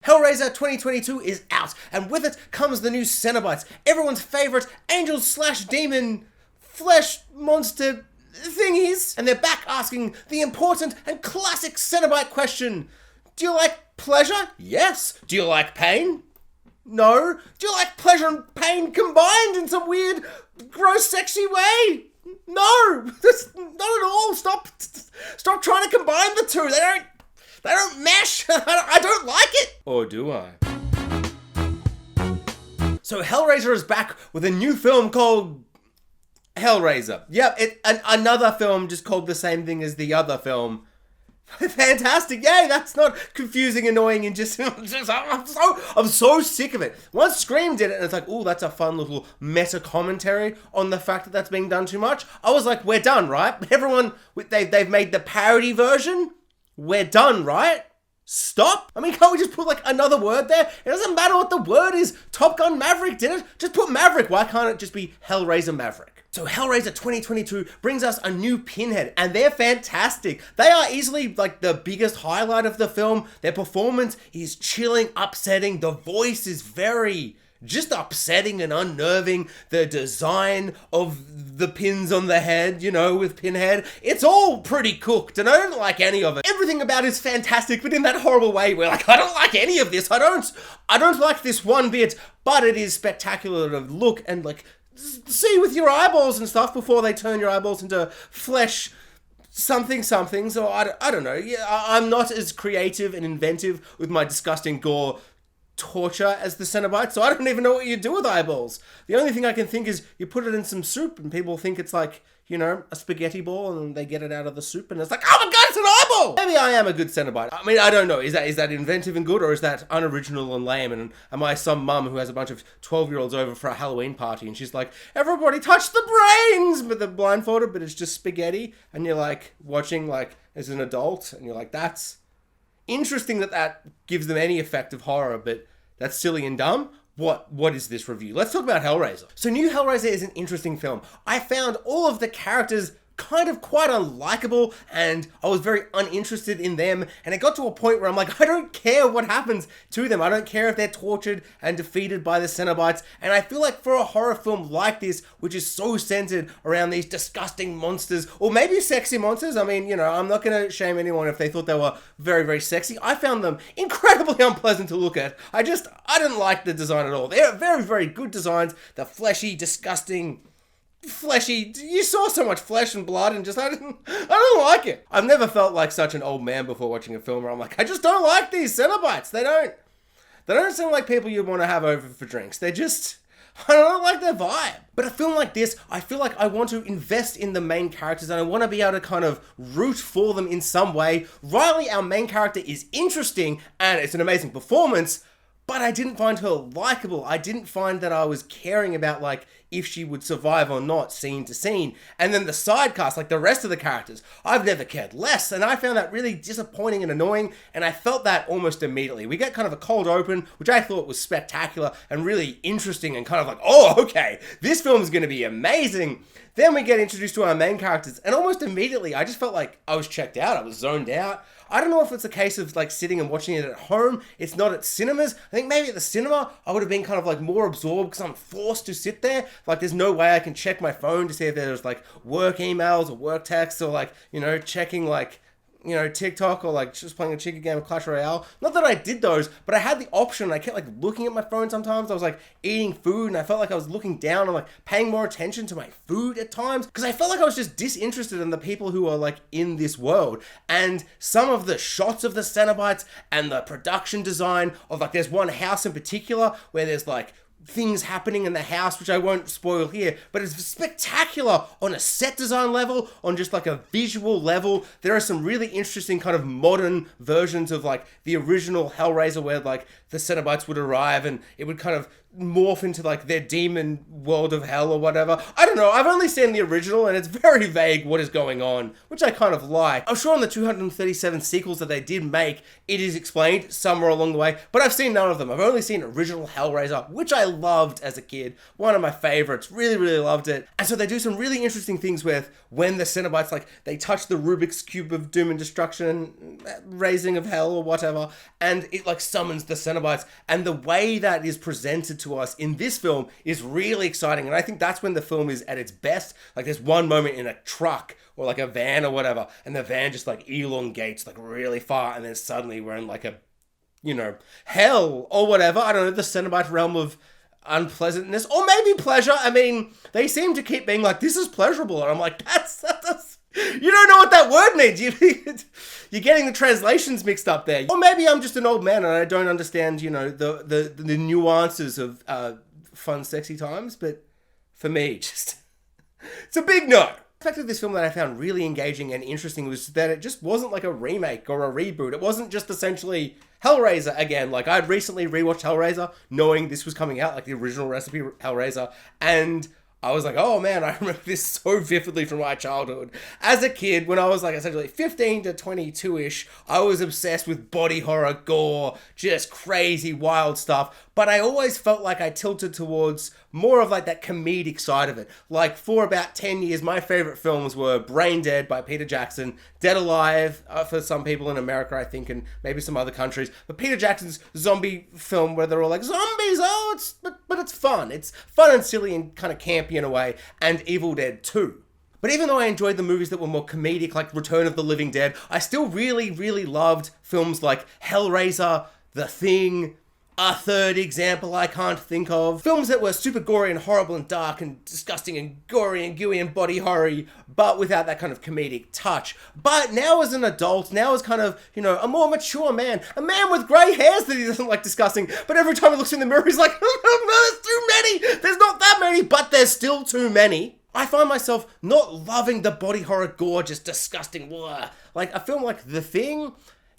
Hellraiser 2022 is out, and with it comes the new Cenobites, everyone's favourite angel/demon flesh monster thingies. And they're back asking the important and classic Cenobite question. Do you like pleasure? Yes. Do you like pain? No. Do you like pleasure and pain combined in some weird, gross, sexy way? No. That's not at all. Stop trying to combine the two. They don't mesh. I don't like it. Or do I? So Hellraiser is back with a new film called Hellraiser. Yep, another film just called the same thing as the other film. Fantastic, yay, that's not confusing, annoying, and I'm so sick of it. Once Scream did it, and it's like, ooh, that's a fun little meta commentary on the fact that that's being done too much. I was like, we're done, right? Everyone, they've made the parody version. We're done, right? Stop. I mean, can't we just put like another word there? It doesn't matter what the word is. Top Gun Maverick did it. Just put Maverick. Why can't it just be Hellraiser Maverick? So Hellraiser 2022 brings us a new Pinhead, and they're fantastic. They are easily like the biggest highlight of the film. Their performance is chilling, upsetting. The voice is very just upsetting and unnerving. The design of the pins on the head, you know, with Pinhead, it's all pretty cooked, and I don't like any of it. Everything about it is fantastic, but in that horrible way where like, I don't like any of this. I don't like this one bit, but it is spectacular to look and like see with your eyeballs and stuff before they turn your eyeballs into flesh something. So I don't know. Yeah, I'm not as creative and inventive with my disgusting gore torture as the Cenobites, so I don't even know what you do with eyeballs. The only thing I can think is you put it in some soup and people think it's like, you know, a spaghetti ball, and they get it out of the soup and it's like, oh my god, it's an eyeball! Maybe I am a good Cenobite. I mean, I don't know. Is that inventive and good, or is that unoriginal and lame? And am I some mum who has a bunch of 12-year-olds over for a Halloween party and she's like, everybody touch the brains! But they're blindfolded, but it's just spaghetti. And you're like watching like as an adult and you're like, that's interesting that gives them any effect of horror, but that's silly and dumb. What is this review? Let's talk about Hellraiser. So New Hellraiser is an interesting film. I found all of the characters kind of quite unlikable, and I was very uninterested in them, and it got to a point where I'm like, I don't care what happens to them. I don't care if they're tortured and defeated by the Cenobites, and I feel like for a horror film like this, which is so centered around these disgusting monsters, or maybe sexy monsters, I mean, you know, I'm not going to shame anyone if they thought they were very, very sexy. I found them incredibly unpleasant to look at. I didn't like the design at all. They're very, very good designs. The fleshy, disgusting, fleshy, you saw so much flesh and blood and just I don't like it. I've never felt like such an old man before watching a film where I'm like, I just don't like these Cenobites. They don't seem like people you'd want to have over for drinks. I don't like their vibe. But a film like this, I feel like I want to invest in the main characters and I want to be able to kind of root for them in some way. Riley, our main character, is interesting and it's an amazing performance, but I didn't find her likable. I didn't find that I was caring about like if she would survive or not scene to scene. And then the side cast, like the rest of the characters, I've never cared less. And I found that really disappointing and annoying. And I felt that almost immediately. We get kind of a cold open, which I thought was spectacular and really interesting and kind of like, oh, okay, this film is going to be amazing. Then we get introduced to our main characters and almost immediately I just felt like I was checked out. I was zoned out. I don't know if it's a case of like sitting and watching it at home. It's not at cinemas. I think maybe at the cinema, I would have been kind of like more absorbed because I'm forced to sit there. Like there's no way I can check my phone to see if there's like work emails or work texts or like, you know, checking like, you know, TikTok or like just playing a chicken game of Clash Royale. Not that I did those, but I had the option. I kept like looking at my phone sometimes. I was like eating food and I felt like I was looking down and like paying more attention to my food at times because I felt like I was just disinterested in the people who are like in this world. And some of the shots of the Cenobites and the production design of like, there's one house in particular where there's like things happening in the house, which I won't spoil here, but it's spectacular on a set design level, on just like a visual level. There are some really interesting kind of modern versions of like the original Hellraiser where like the Cenobites would arrive and it would kind of morph into like their demon world of hell or whatever. I don't know. I've only seen the original and it's very vague what is going on, which I kind of like. I'm sure in the 237 sequels that they did make, it is explained somewhere along the way, but I've seen none of them. I've only seen original Hellraiser, which I I loved as a kid. One of my favorites. Really, really loved it. And so they do some really interesting things with when the Cenobites, like, they touch the Rubik's Cube of doom and destruction, raising of hell or whatever, and it, like, summons the Cenobites. And the way that is presented to us in this film is really exciting. And I think that's when the film is at its best. Like, there's one moment in a truck or like a van or whatever, and the van just like elongates like really far, and then suddenly we're in like a, you know, hell or whatever. I don't know, the Cenobite realm of unpleasantness, or maybe pleasure. I mean, they seem to keep being like, this is pleasurable, and I'm like, that's you don't know what that word means. You're getting the translations mixed up there. Or maybe I'm just an old man and I don't understand, you know, the nuances of fun, sexy times. But for me, just it's a big no. The fact of this film that I found really engaging and interesting was that it just wasn't like a remake or a reboot. It wasn't just essentially Hellraiser again. Like, I'd recently rewatched Hellraiser knowing this was coming out, like the original recipe Hellraiser, and I was like, oh man, I remember this so vividly from my childhood. As a kid, when I was like essentially 15 to 22-ish, I was obsessed with body horror, gore, just crazy, wild stuff. But I always felt like I tilted towards more of like that comedic side of it. Like, for about 10 years, my favorite films were Brain Dead by Peter Jackson, Dead Alive for some people in America, I think, and maybe some other countries. But Peter Jackson's zombie film where they're all like, zombies, but it's fun. It's fun and silly and kind of campy in a way, and Evil Dead 2. But even though I enjoyed the movies that were more comedic, like Return of the Living Dead, I still really, really loved films like Hellraiser, The Thing, a third example I can't think of. Films that were super gory and horrible and dark and disgusting and gory and gooey and body horror, but without that kind of comedic touch. But now as an adult, now as kind of, you know, a more mature man, a man with grey hairs that he doesn't like discussing, but every time he looks in the mirror, he's like, no, there's too many! There's not that many, but there's still too many. I find myself not loving the body horror gore, just disgusting, blah. Like a film like The Thing,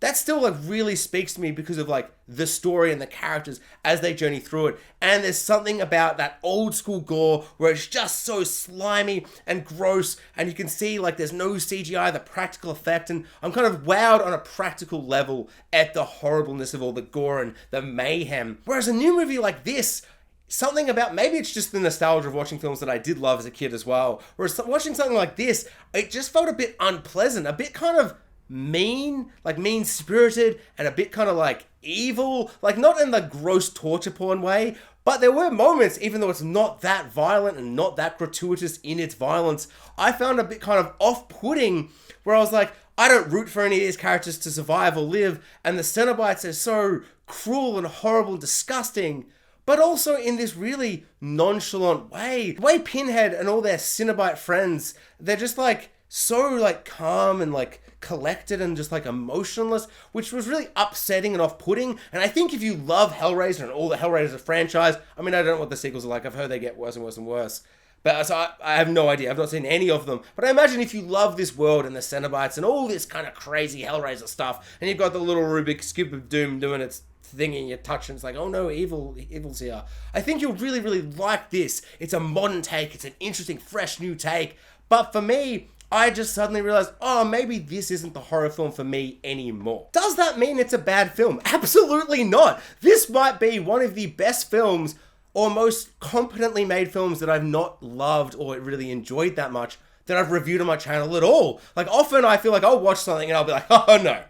that still like really speaks to me because of like the story and the characters as they journey through it. And there's something about that old school gore where it's just so slimy and gross, and you can see like there's no CGI, the practical effect, and I'm kind of wowed on a practical level at the horribleness of all the gore and the mayhem. Whereas a new movie like this, something about, maybe it's just the nostalgia of watching films that I did love as a kid as well, whereas watching something like this, it just felt a bit unpleasant, a bit kind of mean, like mean-spirited, and a bit kind of like evil, like not in the gross torture porn way, but there were moments, even though it's not that violent and not that gratuitous in its violence, I found a bit kind of off-putting, where I was like, I don't root for any of these characters to survive or live, and the Cenobites are so cruel and horrible and disgusting, but also in this really nonchalant way. The way Pinhead and all their Cenobite friends, they're just like so like calm and like collected and just like emotionless, which was really upsetting and off-putting. And I think if you love Hellraiser and all the Hellraiser franchise, I mean, I don't know what the sequels are like. I've heard they get worse and worse and worse. But so I have no idea. I've not seen any of them. But I imagine if you love this world and the Cenobites and all this kind of crazy Hellraiser stuff, and you've got the little Rubik's Cube of Doom doing its thing and you touch and it's like, oh no, evil's here. I think you'll really, really like this. It's a modern take. It's an interesting, fresh, new take. But for me, I just suddenly realized, oh, maybe this isn't the horror film for me anymore. Does that mean it's a bad film? Absolutely not. This might be one of the best films or most competently made films that I've not loved or really enjoyed that much that I've reviewed on my channel at all. Like, often I feel like I'll watch something and I'll be like, oh no.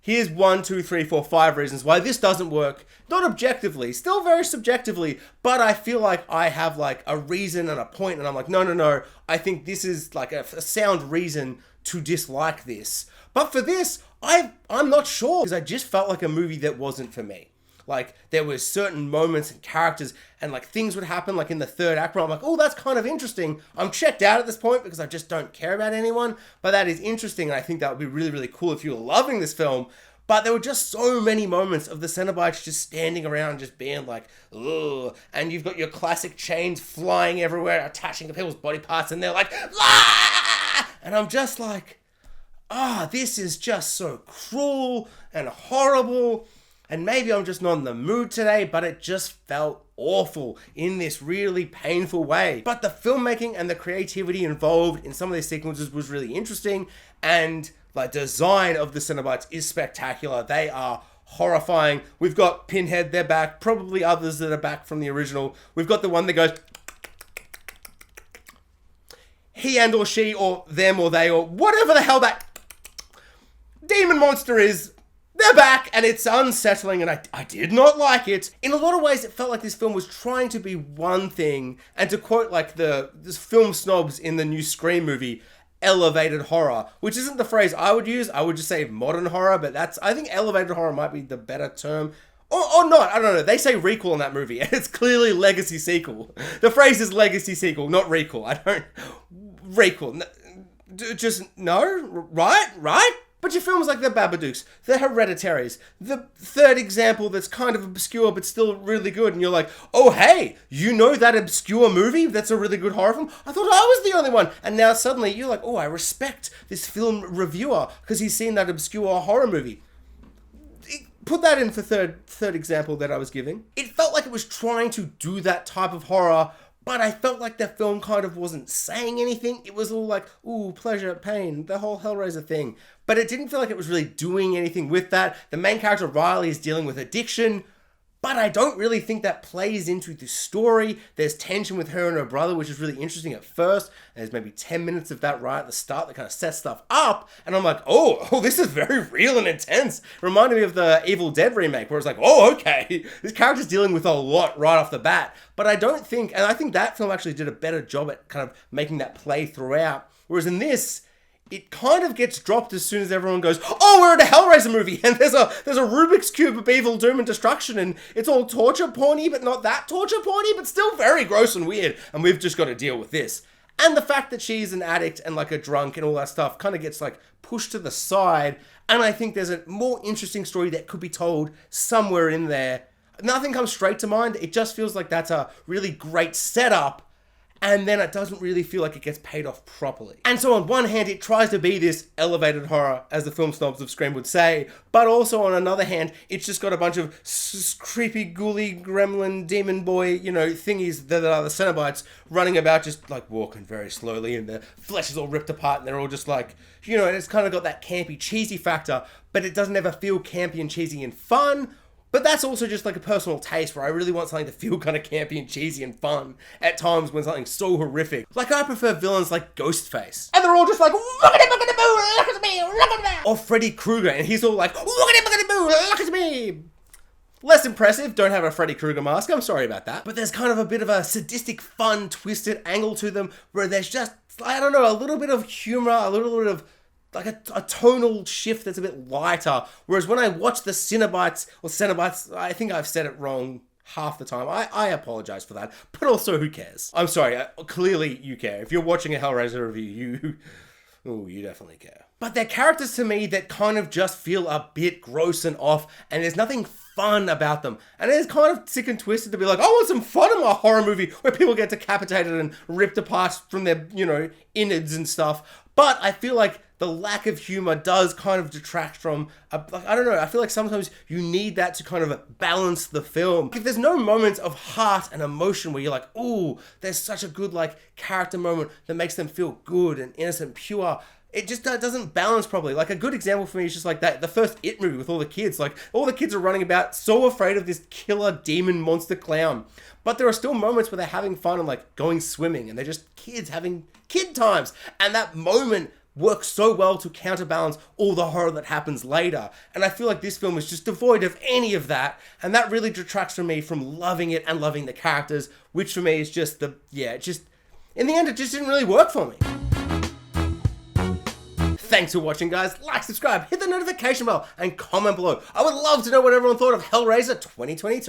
Here's 1, 2, 3, 4, 5 reasons why this doesn't work. Not objectively, still very subjectively, but I feel like I have like a reason and a point, and I'm like, no, I think this is like a sound reason to dislike this. But for this, I'm not sure, because I just felt like a movie that wasn't for me. Like, there were certain moments and characters and like things would happen like in the third act where I'm like, oh, that's kind of interesting. I'm checked out at this point because I just don't care about anyone, but that is interesting, and I think that would be really, really cool if you were loving this film. But there were just so many moments of the Cenobites just standing around just being like, ugh, and you've got your classic chains flying everywhere, attaching to people's body parts, and they're like, ah! And I'm just like, this is just so cruel and horrible. And maybe I'm just not in the mood today, but it just felt awful in this really painful way. But the filmmaking and the creativity involved in some of these sequences was really interesting, and the design of the Cenobites is spectacular. They are horrifying. We've got Pinhead, they're back. Probably others that are back from the original. We've got the one that goes... He and or she or them or they or whatever the hell that demon monster is. They're back, and it's unsettling, and I did not like it. In a lot of ways, it felt like this film was trying to be one thing, and to quote like this film snobs in the new Scream movie, elevated horror, which isn't the phrase I would use. I would just say modern horror, but I think elevated horror might be the better term. Or not, I don't know. They say requel in that movie, and it's clearly legacy sequel. The phrase is legacy sequel, not requel. Requel. Just, no? Right? But your films like The Babadooks, The Hereditaries, the third example that's kind of obscure but still really good, and you're like, oh hey, you know that obscure movie that's a really good horror film? I thought I was the only one. And now suddenly you're like, oh, I respect this film reviewer because he's seen that obscure horror movie. Put that in for third example that I was giving. It felt like it was trying to do that type of horror, but I felt like the film kind of wasn't saying anything. It was all like, ooh, pleasure, pain, the whole Hellraiser thing. But it didn't feel like it was really doing anything with that. The main character, Riley, is dealing with addiction, but I don't really think that plays into the story. There's tension with her and her brother, which is really interesting at first. There's maybe 10 minutes of that right at the start that kind of sets stuff up. And I'm like, oh, this is very real and intense. It reminded me of the Evil Dead remake, where it's like, oh, okay, this character's dealing with a lot right off the bat. But I don't think, and I think that film actually did a better job at kind of making that play throughout. Whereas in this, it kind of gets dropped as soon as everyone goes, oh, we're in a Hellraiser movie, and there's a Rubik's Cube of evil, doom, and destruction, and it's all torture porny, but not that torture porny, but still very gross and weird, and we've just got to deal with this. And the fact that she's an addict and like a drunk and all that stuff kind of gets like pushed to the side, and I think there's a more interesting story that could be told somewhere in there. Nothing comes straight to mind. It just feels like that's a really great setup, and then it doesn't really feel like it gets paid off properly. And so on one hand, it tries to be this elevated horror, as the film snobs of Scream would say, but also on another hand, it's just got a bunch of creepy, ghouly, gremlin, demon boy, thingies that are the Cenobites running about just like walking very slowly, and their flesh is all ripped apart, and they're all just like, and it's kind of got that campy, cheesy factor, but it doesn't ever feel campy and cheesy and fun. But that's also just like a personal taste where I really want something to feel kind of campy and cheesy and fun at times when something's so horrific. Like I prefer villains like Ghostface. And they're all just like, look at me, look at me. Or Freddy Krueger, and he's all like, look at me. Less impressive, don't have a Freddy Krueger mask, I'm sorry about that. But there's kind of a bit of a sadistic, fun, twisted angle to them where there's just, I don't know, a little bit of humor, a little bit of like a tonal shift that's a bit lighter. Whereas when I watch the Cenobites, I think I've said it wrong half the time. I apologize for that, but also who cares? I'm sorry, clearly you care. If you're watching a Hellraiser review, you definitely care. But they're characters to me that kind of just feel a bit gross and off, and there's nothing fun about them. And it's kind of sick and twisted to be like, I want some fun in my horror movie where people get decapitated and ripped apart from their, innards and stuff. But I feel like the lack of humor does kind of detract from, I don't know, I feel like sometimes you need that to kind of balance the film. If there's no moments of heart and emotion where you're like, ooh, there's such a good character moment that makes them feel good and innocent, pure, it just doesn't balance properly. Like a good example for me is just like that, the first It movie with all the kids. Like all the kids are running about so afraid of this killer demon monster clown. But there are still moments where they're having fun and going swimming, and they're just kids having kid times. And that moment works so well to counterbalance all the horror that happens later. And I feel like this film is just devoid of any of that, and that really detracts from me from loving it and loving the characters, which for me is just in the end, it just didn't really work for me. Thanks for watching, guys. Like, subscribe, hit the notification bell, and comment below. I would love to know what everyone thought of Hellraiser 2022.